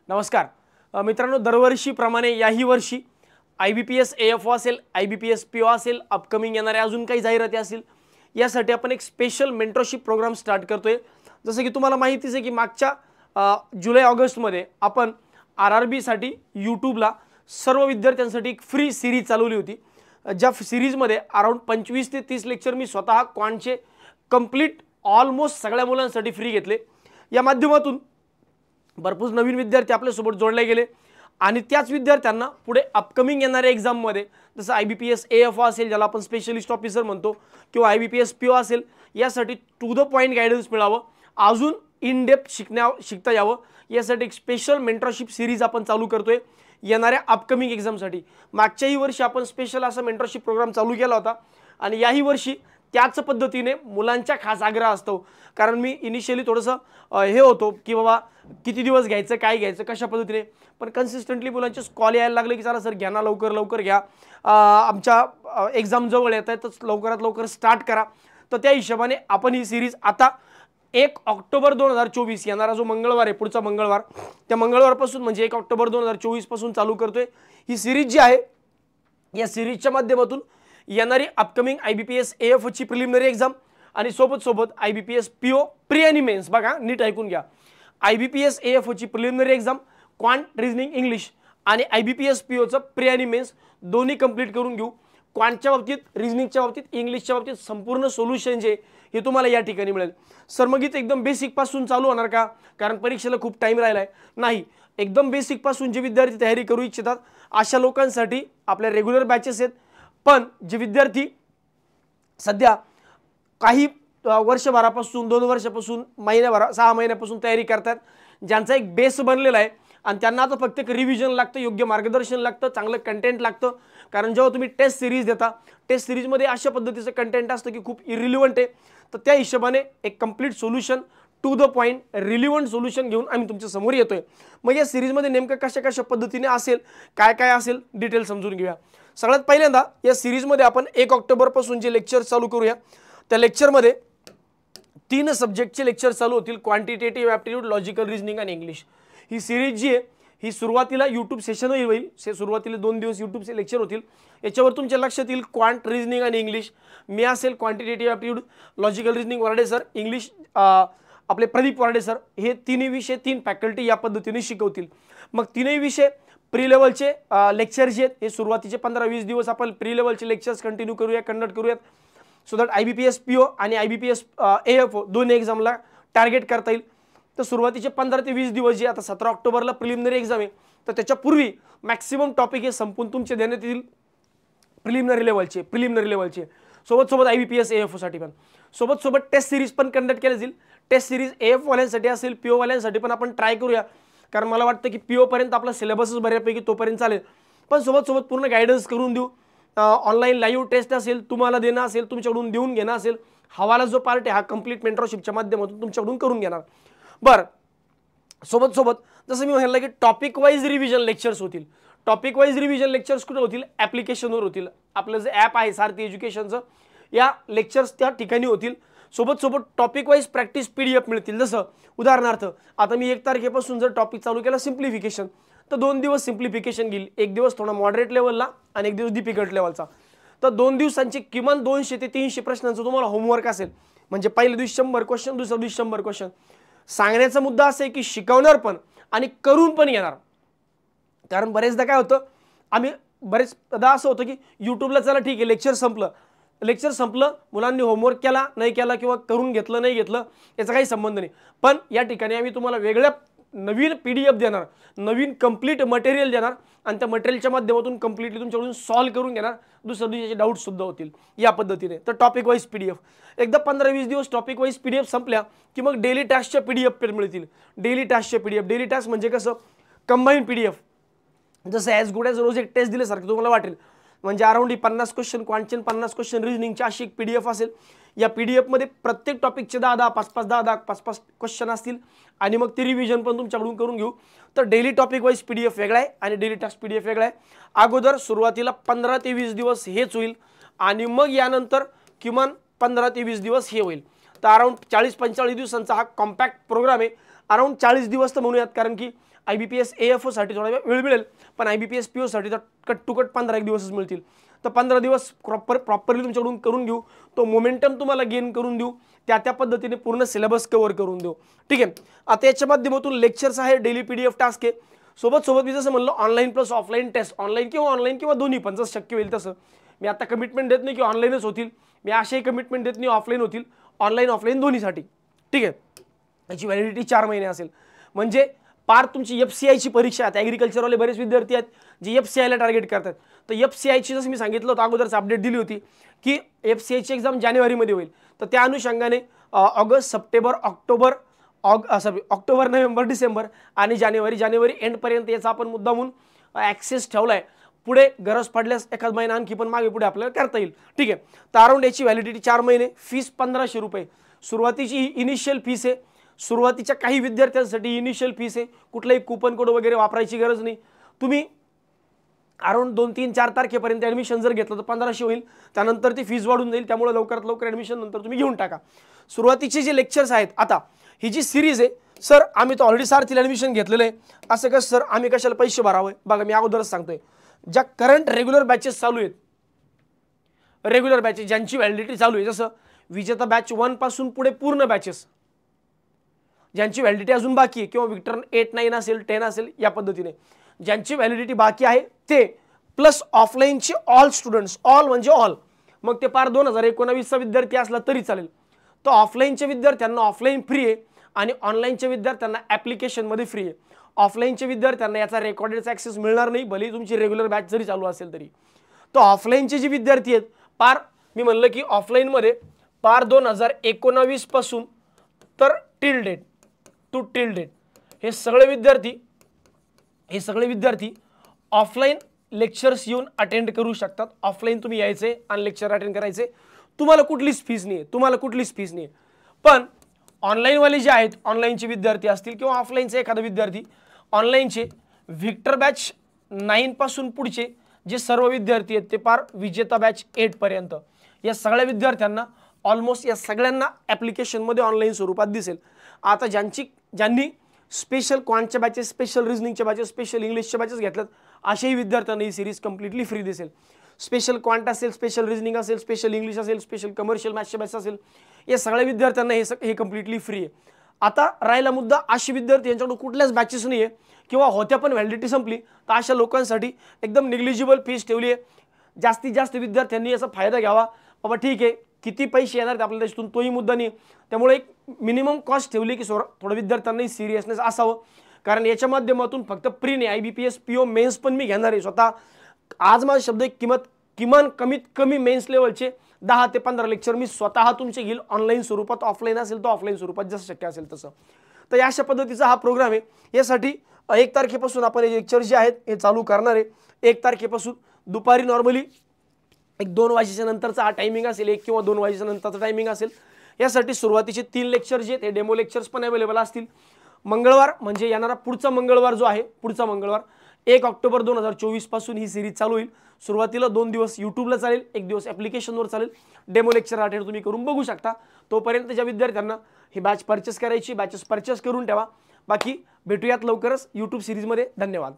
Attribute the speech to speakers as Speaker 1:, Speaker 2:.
Speaker 1: नमस्कार मित्रांनो, दरवर्षीप्रमाणे याही वर्षी IBPS AFO असेल, IBPS PO असेल, अपकमिंग येणारे अजून काही जाहिराती असतील, यासाठी आपण एक स्पेशल मेंटरशिप प्रोग्राम स्टार्ट करतोय। जसं की तुम्हाला माहितीच आहे की मागच्या जुलै ऑगस्ट मध्ये आपण RRB साठी YouTubeला सर्व विद्यार्थ्यांसाठी एक फ्री सीरीज चालवली होती। ज्या सीरीज मध्ये अराउंड 25 ते 30 लेक्चर मी स्वतः क्वांटचे कंप्लीट ऑलमोस्ट सगळ्या मुलांसाठी फ्री घेतले। या माध्यमातून भरपूर नवीन विद्यार्थी आपल्या सोबत जोडले गेले आणि त्याच विद्यार्थ्यांना पुढे अपकमिंग येणाऱ्या एग्जाम मध्ये जसं IBPS AFO असेल, ज्याला आपण स्पेशलिस्ट ऑफिसर म्हणतो, किंवा IBPS PO असेल, यासाठी टू द पॉइंट गायडन्स मिळावं, अजून इन डेप्थ शिकता यावं, यासाठी एक स्पेशल मेंटरशिप सीरीज आपण चालू करतोय येणाऱ्या अपकमिंग एग्जामसाठी। मागच्याही वर्षी आपण स्पेशल असा मेंटरशिप प्रोग्राम चालू केला होता आणि याही वर्षी त्याच पद्धतीने मुलांच्या खास आग्रह असतो। कारण मी इनिशियली थोडंसं हे होतो की बाबा किती दिवस घ्यायचं, काय घ्यायचं, कशा पद्धतीने, पण कन्सिस्टंटली मुलांचे कॉल यायला लागले की चला सर घ्या ना, लवकर लवकर घ्या, आमच्या एक्झाम जवळ येत आहे तर लवकरात लवकर स्टार्ट करा। तर त्या हिशोबाने आपण ही सीरीज आता 1 ऑक्टोबर 2024 येणारा जो मंगळवार आहे, पुढचा मंगळवार, त्या मंगळवारपासून म्हणजे 1 ऑक्टोबर 2024 पासून चालू करतोय। ही सीरीज जी आहे, या सीरीजच्या माध्यमातून येणारी अपकमिंग IBPS AFO ची प्रिलिमिनरी एग्जाम आणि सोबत IBPS PO प्री आणि मेन्स, बघा नीट ऐकून घ्या, IBPS AFO ची preliminary exam quant reasoning English आणि IBPS PO चं प्री आणि मेन्स दोन्ही कंप्लीट करून घेऊ। क्वांटच्या बाबतीत, रिजनिंगच्या बाबतीत, इंग्लिशच्या बाबतीत संपूर्ण सोल्युशन जे हे तुम्हाला या ठिकाणी मिळेल। सर मग इथे एकदम बेसिक पासून चालू होणार का, कारण परीक्षेला खूप टाइम राहिलाय? नाही, एकदम बेसिक पासून जे विद्यार्थी तयारी करू इच्छितात अशा लोकांसाठी आपल्या रेग्युलर बॅचेस आहेत। पण जे विद्यार्थी सध्या काही वर्षभरापासून, 2 वर्षापासून, महिन्याभर, 6 महिन्यापासून तयारी करतात, ज्यांचा एक बेस बनलेला आहे आणि त्यांना आता फक्त एक रिव्हिजन लागतं, योग्य मार्गदर्शन लागतं, चांगलं कंटेंट लागतं। कारण जेव्हा तुम्ही टेस्ट सिरीज देता, टेस्ट सिरीजमध्ये अशा पद्धतीचं कंटेंट असतं की खूप इरिलिव्हंट आहे, तर त्या हिशोबाने एक complete solution, to the point relevant solution घेऊन आम्ही तुमच्या समोर येतोय। मग या सिरीजमध्ये नेमकं कशा पद्धतीने असेल, काय असेल, डिटेल समजून घेऊया। सगळ्यात पहिल्यांदा या सिरीजमध्ये आपण 1 ऑक्टोबर पासून जे लेक्चर चालू करूया, त्या लेक्चरमध्ये 3 सब्जेक्टचे लेक्चर चालू होतील, क्वांटिटेटिव्ह ॲप्टिट्यूड, लॉजिकल रिजनिंग आणि इंग्लिश। ही सिरीज जी आहे ही सुरुवातीला यूट्यूब सेशन होईल, सुरुवातीला 2 दिवस यूट्यूबचे लेक्चर होतील। याच्यावर तुमच्या लक्षात येईल क्वांट, रिजनिंग आणि इंग्लिश मी असेल, quantitative aptitude, logical reasoning Varade sir, English आपले प्रदीप वराडे सर, हे तिन्ही विषय 3 फॅकल्टी या पद्धतीने शिकवतील। मग तिन्ही विषय प्री लेवलचे लेक्चर जे आहेत हे सुरुवातीचे 15-20 दिवस आपण प्री लेवलचे लेक्चर्स कंटिन्यू करूया, कंडक्ट करूयात, सो दॅट IBPS PO आणि IBPS AFO दोन्ही एक्झामला टार्गेट करता येईल। तर सुरुवातीचे 15 ते 20 दिवस जे आता 17 ऑक्टोबरला प्रिलिमिनरी एक्झाम आहे, तर त्याच्यापूर्वी मॅक्सिमम टॉपिक हे संपून तुमचे देण्यात येतील प्रिलिमिनरी लेवलचे सोबत IBPS AFO साठी पण सोबत टेस्ट सिरीज पण कंडक्ट केली जाईल। टेस्ट सिरीज AFO वाल्यांसाठी असेल, PO वाल्यांसाठी पण आपण ट्राय करूया, कारण मला वाटतं की PO पर्यंत आपला सिलेबसच बऱ्यापैकी तोपर्यंत चालेल, पण सोबत पूर्ण गायडन्स करून देऊ। ऑनलाईन लाईव्ह टेस्ट असेल, तुम्हाला देणं असेल, तुमच्याकडून देऊन घेणं असेल, हवाला जो पार्ट आहे हा कंप्लीट मेंटरशिपच्या माध्यमातून तुमच्याकडून करून घेणार। बरं, सोबत जसं मी म्हटलं की टॉपिक वाईज रिव्हिजन लेक्चर्स होतील। टॉपिक वाईज रिव्हिजन लेक्चर्स कुठे होतील? ॲप्लिकेशनवर होतील। आपलं जे ॲप आहे सारथी एज्युकेशनचं, या लेक्चर्स त्या ठिकाणी होतील। सोबत टॉपिक वाईज प्रॅक्टिस PDF मिळतील। जसं उदाहरणार्थ आता मी 1 तारखेपासून जर टॉपिक चालू केला सिम्प्लिफिकेशन, तर 2 दिवस सिम्प्लिफिकेशन घेईल, 1 दिवस थोडा मॉडरेट लेवलला आणि 1 दिवस डिफिकल्ट लेवलचा। तर 2 दिवसांचे किमान 200 ते 300 प्रश्नांचं तुम्हाला होमवर्क असेल, म्हणजे पहिल्या दिवशी 100 क्वेश्चन, दुसऱ्या दिवशी 100 क्वेश्चन। सांगण्याचा मुद्दा असा आहे की शिकवणार पण आणि करून पण येणार। कारण बरेचदा काय होतं, आम्ही बरेचदा असं होतं की यूट्यूबला चला ठीक आहे लेक्चर संपलं, मुलांनी होमवर्क केला नाही केला किंवा करून घेतलं नाही घेतलं याचा काही संबंध नाही, पण या ठिकाणी आम्ही तुम्हाला वेगळ्या नवीन PDF देणार, नवीन कंप्लीट मटेरियल देणार आणि त्या मटेरियलच्या माध्यमातून कंप्लीटली तुमच्याकडून सॉल्व्ह करून घेणार, दुसऱ्या दिवसाचे डाऊट सुद्धा होतील या पद्धतीने। तर टॉपिक वाईज PDF एकदा 15-20 दिवस टॉपिक वाईज PDF संपल्या की मग डेली टास्कच्या PDF मिळतील। डेली टास्क म्हणजे कसं, कंबाईन PDF, जसं ॲज गुड ॲज रोज एक टेस्ट दिल्यासारखं तुम्हाला वाटेल, म्हणजे अराउंड 50 क्वेश्चन क्वांटचे, 50 क्वेश्चन रिजनिंगची अशी एक PDF असेल। या PDF मध्ये प्रत्येक टॉपिकचे 10-10, 5-5 क्वेश्चन असतील आणि मग ती रिव्हिजन पण तुमच्याकडून करून घेऊ। तर डेली टॉपिक वाईज PDF वेगळा आहे आणि डेली टास्क PDF वेगळा आहे। अगोदर सुरुवातीला 15 ते 20 दिवस हेच होईल आणि मग यानंतर किमान 15 ते 20 दिवस हे होईल। तर अराउंड 40-45 दिवसांचा हा कॉम्पॅक्ट प्रोग्राम आहे अराउंड 40 दिवस तर म्हणूयात, कारण की IBPS AFO साठी थोडा वेळ मिळेल, पण IBPS PO साठी तर कट टू कट 15 दिवसच मिळतील. तर 15 दिवस प्रॉपरली तुमच्याकडून करून घेऊ, तो मोमेंटम तुम्हाला गेन करून देऊ, त्या पद्धतीने पूर्ण सिलेबस कव्हर करून देऊ. ठीक आहे. आता याच्या माध्यमातून लेक्चर्स आहे, डेली PDF टास्क आहे, सोबत मी जसं म्हणलं online plus offline test, online किंवा दोन्ही पण जसं शक्य होईल तसं. मी आता कमिटमेंट देत नाही की ऑनलाईनच होतील, मी अशाही कमिटमेंट देत नाही ऑफलाईन होतील, ऑनलाईन ऑफलाईन दोन्हीसाठी. ठीक आहे. याची व्हॅलिडिटी 4 महिने असेल. म्हणजे पार तुमची FCI परीक्षा आहेत. ॲग्रिकल्चरवाले बरेच विद्यार्थी आहेत जे FCIला टार्गेट करतात. तर FCIची जसं मी सांगितलं होतं अगोदरच अपडेट दिली होती की FCIची एक्झाम जानेवारीमध्ये होईल. तर त्या अनुषंगाने August, September, October, November, December आणि जानेवारी एंडपर्यंत याचा आपण मुद्दामून ॲक्सेस ठेवला आहे. पुढे गरज पडल्यास एखाद महिना आणखी पण मागे पुढे आपल्याला करता येईल. ठीक आहे. तर अराउंड याची व्हॅलिडिटी 4 महिने, फीस 1500 रुपये सुरुवातीची इनिशियल फीस आहे. सुरुवातीच्या काही विद्यार्थ्यांसाठी इनिशियल फीस आहे, कुठलाही कुपन कोड वगैरे वापरायची गरज नाही. तुम्ही अराउंड 2, 3, 4 तारखेपर्यंत ॲडमिशन जर घेतलं तर 1500 होईल, त्यानंतर ती फीस वाढून जाईल. त्यामुळे लवकरात लवकर ॲडमिशन नंतर तुम्ही घेऊन टाका. सुरुवातीचे जे लेक्चर्स आहेत, आता ही जी सिरीज आहे, सर आम्ही तर ऑलरेडी सारथीला ॲडमिशन घेतलेलं आहे, असं कसं सर, आम्ही कशाला पैसे भरावे? बघा मी अगोदरच सांगतोय, ज्या करंट रेग्युलर बॅचेस चालू आहेत, रेग्युलर बॅचेस ज्यांची व्हॅलिडिटी चालू आहे, जसं विजेता बॅच 1 पासून पुढे पूर्ण बॅचेस ज्यांची व्हॅलिडिटी अजून बाकी आहे, किंवा विक्टर 8, 9 असेल, 10 असेल, या पद्धतीने ज्यांची व्हॅलिडिटी बाकी आहे ते, प्लस ऑफलाईनचे ऑल स्टुडंट्स, ऑल म्हणजे ऑल, मग ते पार 2019चा विद्यार्थी असला तरी चालेल. तर ऑफलाईनच्या विद्यार्थ्यांना ऑफलाईन फ्री आहे आणि ऑनलाईनच्या विद्यार्थ्यांना ॲप्लिकेशनमध्ये फ्री आहे. ऑफलाईनच्या विद्यार्थ्यांना याचा रेकॉर्डेडचा ॲक्सेस मिळणार नाही, भले तुमची रेग्युलर बॅच जरी चालू असेल तरी. तर ऑफलाईनचे जे विद्यार्थी आहेत, पार मी म्हणलं की ऑफलाईनमध्ये पार 2019 पासून तर टिल डेट हे सगळे विद्यार्थी ऑफलाईन लेक्चर्स येऊन अटेंड करू शकतात. ऑफलाईन तुम्ही यायचे आणि लेक्चर अटेंड करायचे, तुम्हाला कुठलीच फीस नाही. पण ऑनलाईनवाले जे आहेत, ऑनलाईनचे विद्यार्थी असतील किंवा ऑफलाईनचे एखादा विद्यार्थी, ऑनलाईनचे व्हिक्टर बॅच 9 पासून पुढचे जे सर्व विद्यार्थी आहेत ते पार विजेता बॅच 8 पर्यंत, या सगळ्या विद्यार्थ्यांना ऑलमोस्ट या सगळ्यांना ॲप्लिकेशनमध्ये ऑनलाईन स्वरूपात दिसेल. आता ज्यांनी स्पेशल क्वांटच्या बॅचेस, स्पेशल रिजनिंगच्या बॅचेस, स्पेशल इंग्लिशच्या बॅचेस घेतल्यात, अशाही विद्यार्थ्यांना ही सिरीज कम्प्लिटली फ्री दिसेल. स्पेशल क्वांट असेल, स्पेशल रिजनिंग असेल, स्पेशल इंग्लिश असेल, स्पेशल कमर्शियल मॅथ्सच्या बॅचेस असेल, या सगळ्या विद्यार्थ्यांना हे कम्प्लिटली फ्री आहे. आता राहिला मुद्दा अशी विद्यार्थी यांच्याकडून कुठल्याच बॅचेस नाही आहे किंवा होत्या पण व्हॅलिडिटी संपली, तर अशा लोकांसाठी एकदम निग्लिजिबल फीस ठेवली आहे. जास्तीत जास्त विद्यार्थ्यांनी याचा फायदा घ्यावा. बाबा ठीक आहे, किती पैसे येणार आपल्याला त्याच्यातून तोही मुद्दा नाही. त्यामुळे एक मिनिमम कॉस्ट ठेवली की थोडं विद्यार्थ्यांनाही सिरियसनेस असावं, कारण याच्या माध्यमातून फक्त प्री नाही, IBPS PO मेन्स पण मी घेणार आहे स्वतः. आज माझा शब्द किमान कमीत कमी मेन्स लेवलचे 10 ते 15 लेक्चर मी स्वतः तुमचे घेईल, ऑनलाईन स्वरूपात, ऑफलाईन असेल तर ऑफलाईन स्वरूपात, जसं शक्य असेल तसं. तर अशा पद्धतीचा हा प्रोग्राम आहे. यासाठी 1 तारखेपासून आपण हे लेक्चर जे आहेत हे चालू करणार आहे. 1 तारखेपासून दुपारी नॉर्मली 2 वाजेच्या नंतरचा हा टायमिंग असेल, 1 किंवा 2 वाजेच्या नंतरचा टायमिंग असेल. यासाठी सुरुवातीचे 3 लेक्चर जे आहेत हे डेमो लेक्चर्स पण अवेलेबल असतील. मंगळवार म्हणजे येणारा पुढचा मंगळवार जो आहे, पुढचा मंगळवार 1 ऑक्टोबर 2024 पासून ही सिरीज चालू होईल. सुरुवातीला 2 दिवस यूट्यूबला चालेल, 1 दिवस ॲप्लिकेशनवर चालेल. डेमो लेक्चर अटेंड तुम्ही करून बघू शकता. तोपर्यंत ज्या विद्यार्थ्यांना ही बॅच परचेस करायची, बॅचेस परचेस करून ठेवा. बाकी भेटूयात लवकरच यूट्यूब सिरीजमध्ये. धन्यवाद.